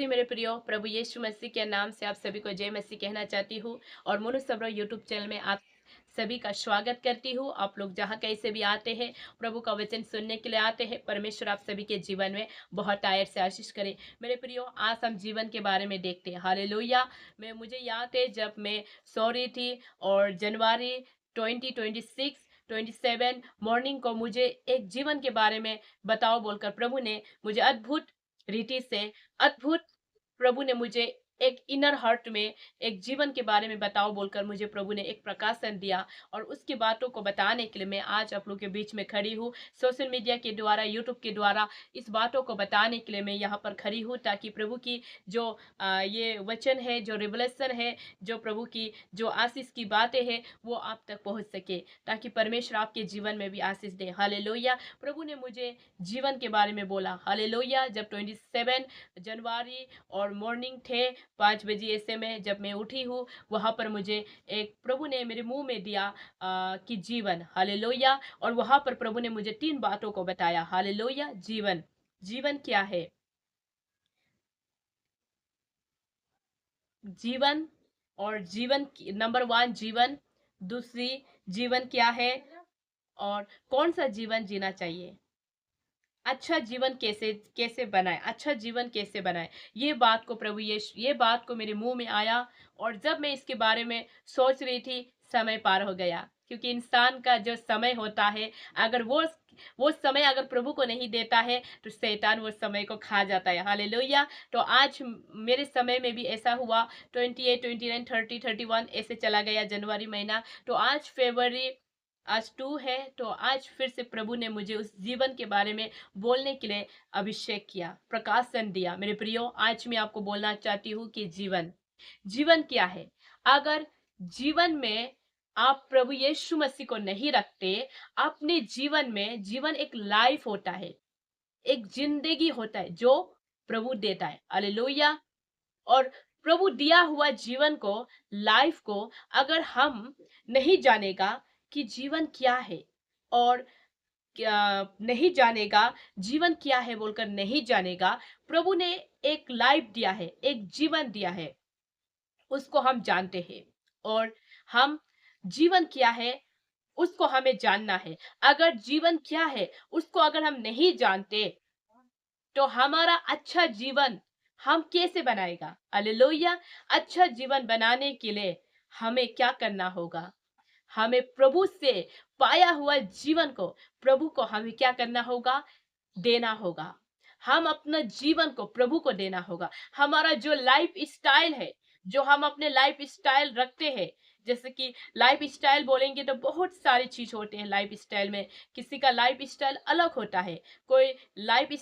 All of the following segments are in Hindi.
मसीह मेरे प्रियो, प्रभु यीशु मसीह के नाम से आप सभी को जय मसीह कहना चाहती हूँ। और मोनू सबरो यूट्यूब चैनल में आप सभी का स्वागत करती हूँ। आप लोग जहाँ कैसे भी आते हैं, प्रभु का वचन सुनने के लिए आते हैं। परमेश्वर आप सभी के जीवन में बहुत आयर से आशीष करे। मेरे प्रियो, आज हम जीवन के बारे में देखते हैं। हालेलुया। मुझे याद है जब मैं सो रही थी और जनवरी 2026 27 मॉर्निंग को मुझे एक जीवन के बारे में बताओ बोलकर प्रभु ने मुझे अद्भुत रीति से अद्भुत प्रभु ने मुझे एक इनर हार्ट में एक जीवन के बारे में बताओ बोलकर मुझे प्रभु ने एक प्रकाशन दिया। और उसकी बातों को बताने के लिए मैं आज आप लोग के बीच में खड़ी हूँ। सोशल मीडिया के द्वारा, यूट्यूब के द्वारा इस बातों को बताने के लिए मैं यहाँ पर खड़ी हूँ, ताकि प्रभु की जो ये वचन है, जो रिवलेशन है, जो प्रभु की जो आशीष की बातें हैं, वो आप तक पहुँच सके, ताकि परमेश्वर आपके जीवन में भी आशीष दे। हालेलुया। प्रभु ने मुझे जीवन के बारे में बोला। हालेलुया। जब 27 जनवरी और मॉर्निंग थे 5 बजे ऐसे में जब मैं उठी हूँ, वहाँ पर मुझे एक प्रभु ने मेरे मुंह में दिया कि जीवन। हालेलुया। और वहाँ पर प्रभु ने मुझे 3 बातों को बताया। हालेलुया। जीवन, जीवन क्या है? जीवन और जीवन नंबर 1 जीवन, दूसरी जीवन क्या है और कौन सा जीवन जीना चाहिए, अच्छा जीवन कैसे कैसे बनाए, अच्छा जीवन कैसे बनाए। ये बात को प्रभु ये बात को मेरे मुंह में आया। और जब मैं इसके बारे में सोच रही थी, समय पार हो गया। क्योंकि इंसान का जो समय होता है, अगर वो समय अगर प्रभु को नहीं देता है, तो शैतान वो समय को खा जाता है। हालेलुया। तो आज मेरे समय में भी ऐसा हुआ। 28 29 30 31 ऐसे चला गया जनवरी महीना। तो आज फरवरी, आज 2 है। तो आज फिर से प्रभु ने मुझे उस जीवन के बारे में बोलने के लिए अभिषेक किया, प्रकाशन दिया। मेरे प्रियो, आज मैं आपको बोलना चाहती हूँ कि जीवन, जीवन क्या है। अगर जीवन में आप प्रभु यीशु मसीह को नहीं रखते, अपने जीवन में, जीवन एक लाइफ होता है, एक जिंदगी होता है जो प्रभु देता है। हालेलुया। और प्रभु दिया हुआ जीवन को, लाइफ को अगर हम नहीं जानेगा कि जीवन क्या है, और क्या नहीं जानेगा जीवन क्या है बोलकर नहीं जानेगा, प्रभु ने एक लाइफ दिया है, एक जीवन दिया है, उसको हम जानते हैं। और हम जीवन क्या है उसको हमें जानना है। अगर जीवन क्या है उसको अगर हम नहीं जानते, तो हमारा अच्छा जीवन हम कैसे बनाएगा। हालेलुया। अच्छा जीवन बनाने के लिए हमें क्या करना होगा? हमें प्रभु से पाया हुआ जीवन को, प्रभु को हमें क्या करना होगा? देना होगा। हम अपना जीवन को प्रभु को देना होगा। हमारा जो लाइफ स्टाइल है, जो हम अपने लाइफ स्टाइल रखते हैं, जैसे कि लाइफ स्टाइल बोलेंगे तो बहुत सारी चीज होते हैं लाइफ स्टाइल में। किसी का लाइफ स्टाइल अलग होता है। कोई लाइफ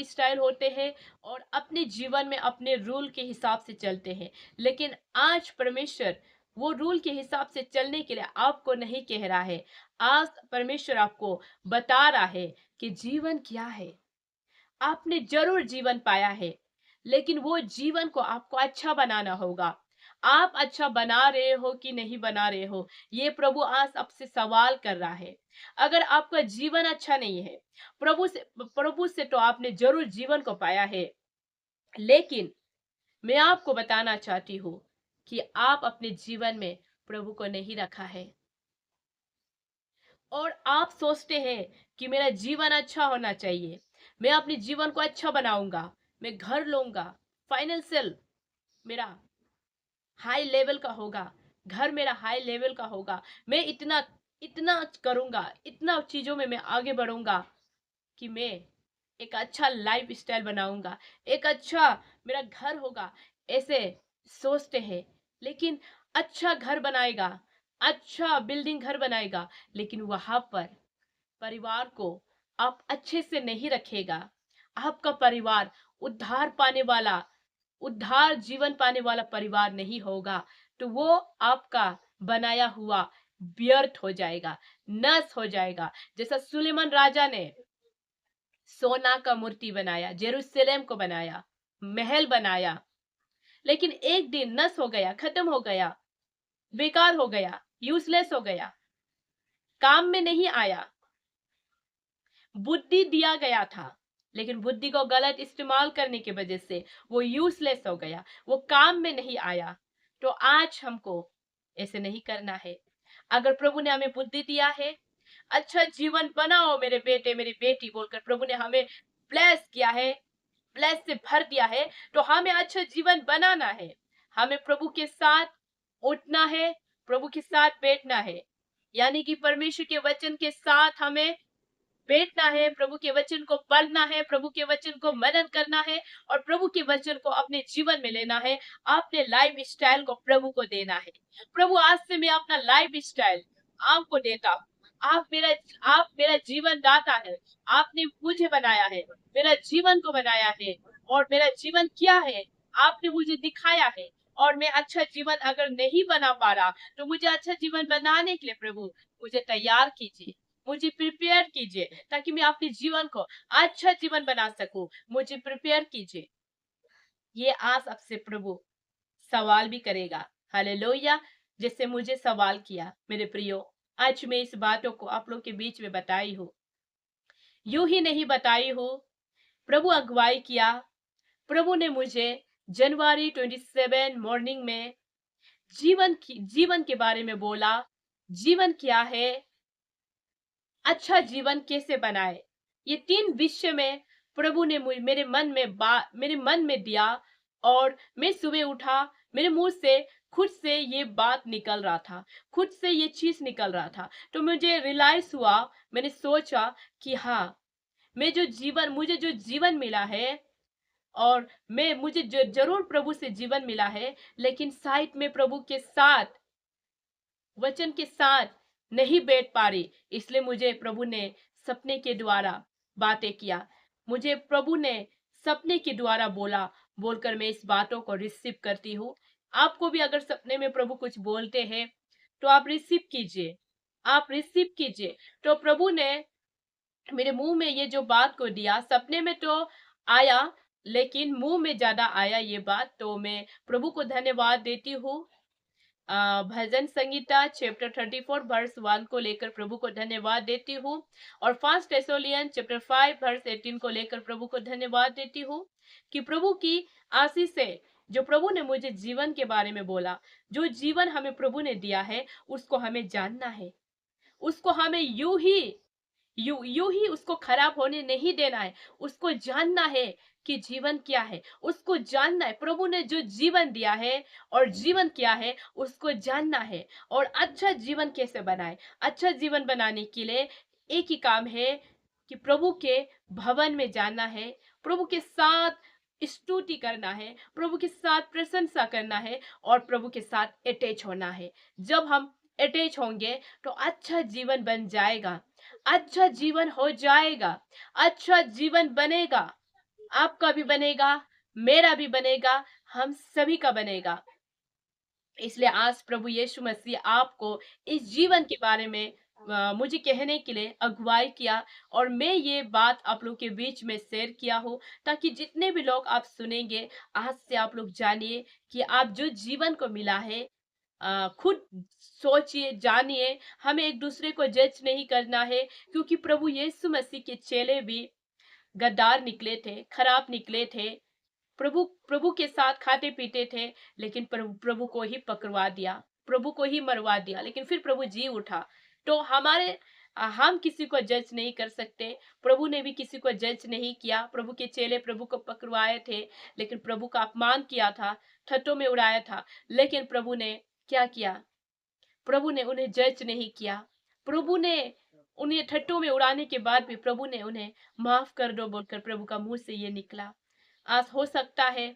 स्टाइल होते हैं और अपने जीवन में अपने रूल के हिसाब से चलते हैं। लेकिन आज परमेश्वर वो रूल के हिसाब से चलने के लिए आपको नहीं कह रहा है। आज परमेश्वर आपको बता रहा है कि जीवन क्या है। आपने जरूर जीवन पाया है, लेकिन वो जीवन को आपको अच्छा बनाना होगा। आप अच्छा बना रहे हो कि नहीं बना रहे हो, ये प्रभु आज आपसे सवाल कर रहा है। अगर आपका जीवन अच्छा नहीं है, प्रभु से तो आपने जरूर जीवन को पाया है, लेकिन मैं आपको बताना चाहती हूँ कि आप अपने जीवन में प्रभु को नहीं रखा है। और आप सोचते हैं कि मेरा जीवन अच्छा होना चाहिए, मैं अपने जीवन को अच्छा बनाऊंगा, मैं घर लूंगा, फाइनेंशियल मेरा हाई लेवल का होगा, घर मेरा हाई लेवल का होगा, मैं इतना इतना करूंगा, इतना चीजों में मैं आगे बढ़ूंगा कि मैं एक अच्छा लाइफ स्टाइल बनाऊंगा, एक अच्छा मेरा घर होगा। ऐसे सोचते हैं। लेकिन अच्छा घर बनाएगा, अच्छा बिल्डिंग घर बनाएगा, लेकिन वहां पर परिवार को आप अच्छे से नहीं रखेगा, आपका परिवार उद्धार पाने वाला, उद्धार जीवन पाने वाला परिवार नहीं होगा, तो वो आपका बनाया हुआ व्यर्थ हो जाएगा, नष्ट हो जाएगा। जैसा सुलेमान राजा ने सोना का मूर्ति बनाया, जेरूशलेम को बनाया, महल बनाया, लेकिन एक दिन नष्ट हो गया, खत्म हो गया, बेकार हो गया, यूजलेस हो गया, काम में नहीं आया। बुद्धि दिया गया था, लेकिन बुद्धि को गलत इस्तेमाल करने की वजह से वो यूजलेस हो गया, वो काम में नहीं आया। तो आज हमको ऐसे नहीं करना है। अगर प्रभु ने हमें बुद्धि दिया है, अच्छा जीवन बनाओ मेरे बेटे मेरी बेटी बोलकर प्रभु ने हमें ब्लेस किया है, ब्लेस से भर दिया है, तो हमें अच्छा जीवन बनाना है। हमें प्रभु के साथ उठना है, प्रभु के साथ बैठना है, यानी कि परमेश्वर के वचन के साथ हमें बैठना है, प्रभु के वचन को पढ़ना है, प्रभु के वचन को मनन करना है और प्रभु के वचन को अपने जीवन में लेना है, अपने लाइफ स्टाइल को प्रभु को देना है। प्रभु आज से मैं अपना लाइफ स्टाइल आपको देता हूँ। आप मेरा जीवन दाता है, आपने मुझे बनाया है, मेरा जीवन को बनाया है और मेरा जीवन क्या है आपने मुझे दिखाया है। और मैं अच्छा जीवन अगर नहीं बना पा रहा तो मुझे अच्छा जीवन बनाने के लिए प्रभु मुझे तैयार कीजिए, मुझे प्रिपेयर कीजिए, ताकि मैं अपने जीवन को अच्छा जीवन बना सकूं। मुझे प्रिपेयर कीजिए। ये आज आपसे प्रभु सवाल भी करेगा। हालेलुया। जैसे मुझे सवाल किया मेरे प्रियो, आज मैं इस बातों को आप लोग के बीच में बताई हूँ, यूं ही नहीं बताई हूँ, प्रभु अगुवाई किया। प्रभु ने मुझे जनवरी 27 मॉर्निंग में जीवन के बारे में बोला। जीवन क्या है, अच्छा जीवन कैसे बनाए, ये 3 विषय में प्रभु ने मेरे मन में दिया। और मैं सुबह उठा, मेरे मुंह से खुद से ये बात निकल रहा था, खुद से ये चीज निकल रहा था। तो मुझे रियलाइज हुआ, मैंने सोचा कि हाँ, मुझे जो जीवन मिला है, और मुझे जरूर प्रभु से जीवन मिला है, लेकिन शायद मैं प्रभु के साथ वचन के साथ नहीं बैठ पा रही। इसलिए मुझे प्रभु ने सपने के द्वारा बातें किया, मुझे प्रभु ने सपने के द्वारा बोलकर मैं इस बातों को रिसीव करती हूँ। आपको भी अगर सपने में प्रभु कुछ बोलते हैं तो आप रिसीव कीजिए, आप रिसीव कीजिए। तो प्रभु ने मेरे मुंह में ये जो बात को दिया, सपने में तो आया लेकिन मुंह में ज्यादा आया ये बात, तो मैं प्रभु को धन्यवाद देती हूँ। भजन संगीता चैप्टर 34 वर्स 1 को लेकर प्रभु को धन्यवाद देती हूँ। और फर्स्ट थेस्सलोनियन चैप्टर 5 वर्स 18 को लेकर प्रभु को धन्यवाद देती हूँ कि प्रभु की आशीष से जो प्रभु ने मुझे जीवन के बारे में बोला, जो जीवन हमें प्रभु ने दिया है उसको हमें जानना है, उसको हमें यूं ही उसको खराब होने नहीं देना है। उसको जानना है कि जीवन क्या है, उसको जानना है, प्रभु ने जो जीवन दिया है और जीवन क्या है उसको जानना है। और अच्छा जीवन कैसे बनाए, अच्छा जीवन बनाने के लिए एक ही काम है कि प्रभु के भवन में जाना है, प्रभु के साथ स्तुति करना है, प्रभु के साथ प्रशंसा करना है और प्रभु के साथ अटैच होना है। जब हम अटैच होंगे तो अच्छा जीवन बन जाएगा, अच्छा जीवन हो जाएगा, अच्छा जीवन बनेगा, आपका भी बनेगा, मेरा भी बनेगा, हम सभी का बनेगा। इसलिए आज प्रभु यीशु मसीह आपको इस जीवन के बारे में मुझे कहने के लिए अगुवाई किया, और मैं ये बात आप लोग के बीच में शेयर किया हूँ, ताकि जितने भी लोग आप सुनेंगे आज से आप लोग जानिए कि आप जो जीवन को मिला है, खुद सोचिए, जानिए। हमें एक दूसरे को जज नहीं करना है, क्योंकि प्रभु यीशु मसीह के चेले भी गद्दार निकले थे, खराब निकले थे, प्रभु प्रभु के साथ खाते पीते थे, लेकिन प्रभु को ही पकड़वा दिया, प्रभु को ही मरवा दिया, लेकिन फिर प्रभु जी उठा। तो हम किसी को जज नहीं कर सकते, प्रभु ने भी किसी को जज नहीं किया। प्रभु के चेले प्रभु को पकड़वाए थे, लेकिन प्रभु का अपमान किया था, ठट्ठों में उड़ाया था, लेकिन प्रभु ने क्या किया, प्रभु ने उन्हें जज नहीं किया। प्रभु ने उन्हें ठट्टों में उड़ाने के बाद भी प्रभु ने उन्हें माफ कर दो बोलकर प्रभु का मुंह से ये निकला। आज हो सकता है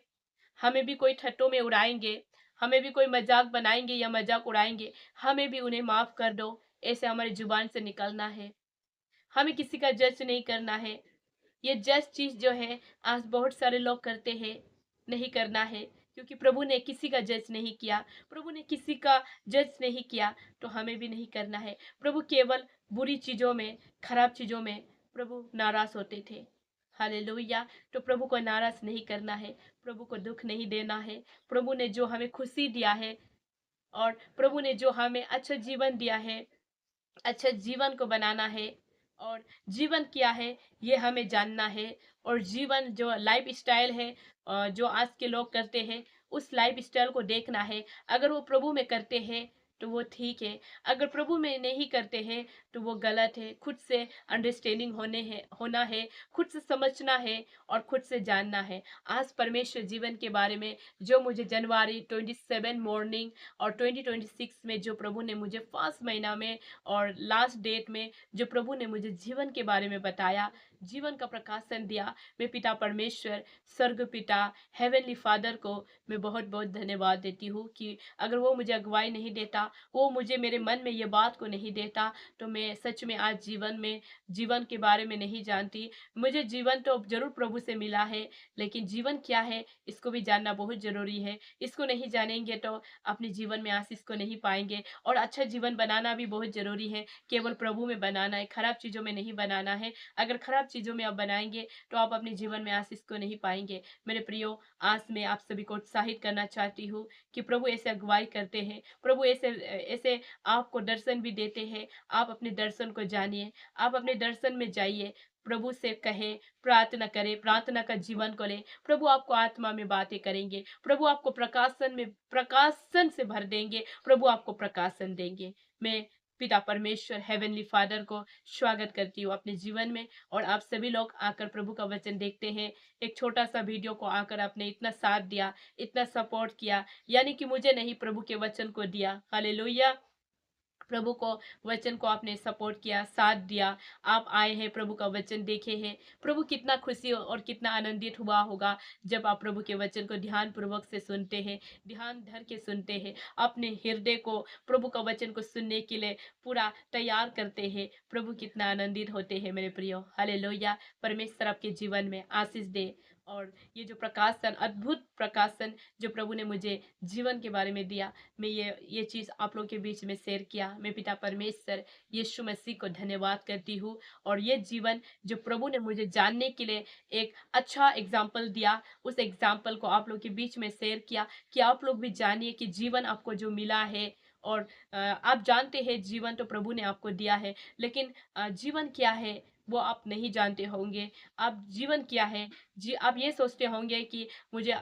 हमें भी कोई ठट्टों में उड़ाएंगे, हमें भी कोई मजाक बनाएंगे या मजाक उड़ाएंगे, हमें भी उन्हें माफ कर दो, ऐसे हमारी जुबान से निकलना है। हमें किसी का जज नहीं करना है। ये जज चीज जो है आज बहुत सारे लोग करते हैं, नहीं करना है, क्योंकि प्रभु ने किसी का जज नहीं किया, प्रभु ने किसी का जज नहीं किया, तो हमें भी नहीं करना है। प्रभु केवल बुरी चीजों में, खराब चीजों में प्रभु नाराज होते थे। हालेलुया। तो प्रभु को नाराज नहीं करना है, प्रभु को दुख नहीं देना है। प्रभु ने जो हमें खुशी दिया है और प्रभु ने जो हमें अच्छा जीवन दिया है, अच्छा जीवन को बनाना है, और जीवन क्या है ये हमें जानना है। और जीवन जो लाइफ स्टाइल है जो आज के लोग करते हैं उस लाइफ स्टाइल को देखना है। अगर वो प्रभु में करते हैं तो वो ठीक है, अगर प्रभु में नहीं करते हैं तो वो गलत है। खुद से अंडरस्टैंडिंग होना है, खुद से समझना है और खुद से जानना है। आज परमेश्वर जीवन के बारे में जो मुझे जनवरी 27 मॉर्निंग और 2026 में जो प्रभु ने मुझे फर्स्ट महीना में और लास्ट डेट में जो प्रभु ने मुझे जीवन के बारे में बताया, जीवन का प्रकाशन दिया, मैं पिता परमेश्वर, स्वर्ग पिता, हेवनली फादर को मैं बहुत बहुत धन्यवाद देती हूँ कि अगर वो मुझे अगुवाई नहीं देता, वो मुझे मेरे मन में ये बात को नहीं देता, तो मैं सच में आज जीवन के बारे में नहीं जानती। मुझे जीवन तो जरूर प्रभु से मिला है, लेकिन जीवन क्या है इसको भी जानना बहुत जरूरी है। इसको नहीं जानेंगे तो अपने जीवन में आशीष को नहीं पाएंगे। और अच्छा जीवन बनाना भी बहुत जरूरी है, केवल प्रभु में बनाना है, खराब चीजों में नहीं बनाना है। अगर खराब चीजों में आप बनाएंगे तो आप अपने जीवन में आशीष को नहीं पाएंगे। मेरे प्रियो, आज मैं आप सभी को उत्साहित करना चाहती हूँ कि प्रभु ऐसे अगुवाई करते हैं, प्रभु ऐसे ऐसे आपको दर्शन भी देते हैं। आप अपने दर्शन को जानिए, आप अपने दर्शन में जाइए, प्रभु से कहे, प्रार्थना करें, प्रार्थना का जीवन को ले। प्रभु आपको आत्मा में बातें करेंगे, प्रभु आपको प्रकाशन से भर देंगे, प्रभु आपको प्रकाशन देंगे। मैं पिता परमेश्वर हेवनली फादर को स्वागत करती हूँ अपने जीवन में। और आप सभी लोग आकर प्रभु का वचन देखते हैं। एक छोटा सा वीडियो को आकर आपने इतना साथ दिया, इतना सपोर्ट किया, यानी कि मुझे नहीं प्रभु के वचन को दिया। हालेलुया। प्रभु को वचन को आपने सपोर्ट किया, साथ दिया, आप आए हैं, प्रभु का वचन देखे हैं। प्रभु कितना खुशी और कितना आनंदित हुआ होगा जब आप प्रभु के वचन को ध्यान पूर्वक से सुनते हैं, ध्यान धर के सुनते हैं, अपने हृदय को प्रभु का वचन को सुनने के लिए पूरा तैयार करते हैं। प्रभु कितना आनंदित होते हैं मेरे प्रियो। हालेलुया। परमेश्वर आपके जीवन में आशीष दे। और ये जो प्रकाशन, अद्भुत प्रकाशन जो प्रभु ने मुझे जीवन के बारे में दिया, मैं ये चीज आप लोगों के बीच में शेयर किया। मैं पिता परमेश्वर यीशु मसीह को धन्यवाद करती हूँ। और ये जीवन जो प्रभु ने मुझे जानने के लिए एक अच्छा एग्जाम्पल दिया, उस एग्जाम्पल को आप लोग के बीच में शेयर किया कि आप लोग भी जानिए कि जीवन आपको जो मिला है। और आप जानते हैं जीवन तो प्रभु ने आपको दिया है, लेकिन जीवन क्या है वो आप नहीं जानते होंगे। आप जीवन क्या है आप ये सोचते होंगे कि मुझे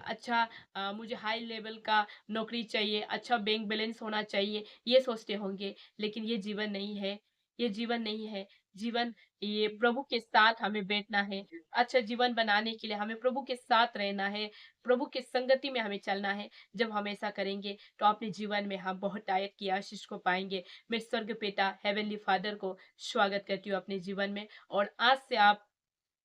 हाई लेवल का नौकरी चाहिए, अच्छा बैंक बैलेंस होना चाहिए, ये सोचते होंगे। लेकिन ये जीवन नहीं है, ये जीवन नहीं है। जीवन ये प्रभु के साथ हमें बैठना है। अच्छा जीवन बनाने के लिए हमें प्रभु के साथ रहना है, प्रभु की संगति में हमें चलना है। जब हम ऐसा करेंगे तो अपने जीवन में हम बहुत आयत की आशीष को पाएंगे। मैं स्वर्ग पिता हेवनली फादर को स्वागत करती हूँ अपने जीवन में। और आज से आप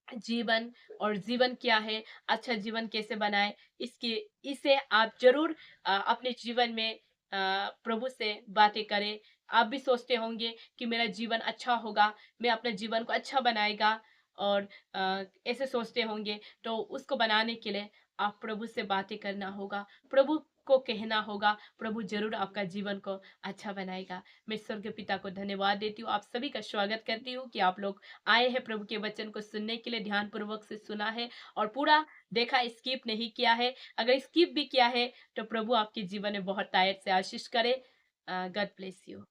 जीवन और जीवन क्या है, अच्छा जीवन कैसे बनाए, इसके इसे आप जरूर अपने जीवन में प्रभु से बातें करें। आप भी सोचते होंगे कि मेरा जीवन अच्छा होगा, मैं अपने जीवन को अच्छा बनाएगा। और ऐसे सोचते होंगे तो उसको बनाने के लिए आप प्रभु से बातें करना होगा, प्रभु को कहना होगा, प्रभु जरूर आपका जीवन को अच्छा बनाएगा। मैं स्वर्ग पिता को धन्यवाद देती हूँ, आप सभी का स्वागत करती हूँ कि आप लोग आए हैं प्रभु के वचन को सुनने के लिए, ध्यान पूर्वक से सुना है और पूरा देखा, स्किप नहीं किया है। अगर स्किप भी किया है तो प्रभु आपके जीवन में बहुत तायत से आशीष करे। God bless you.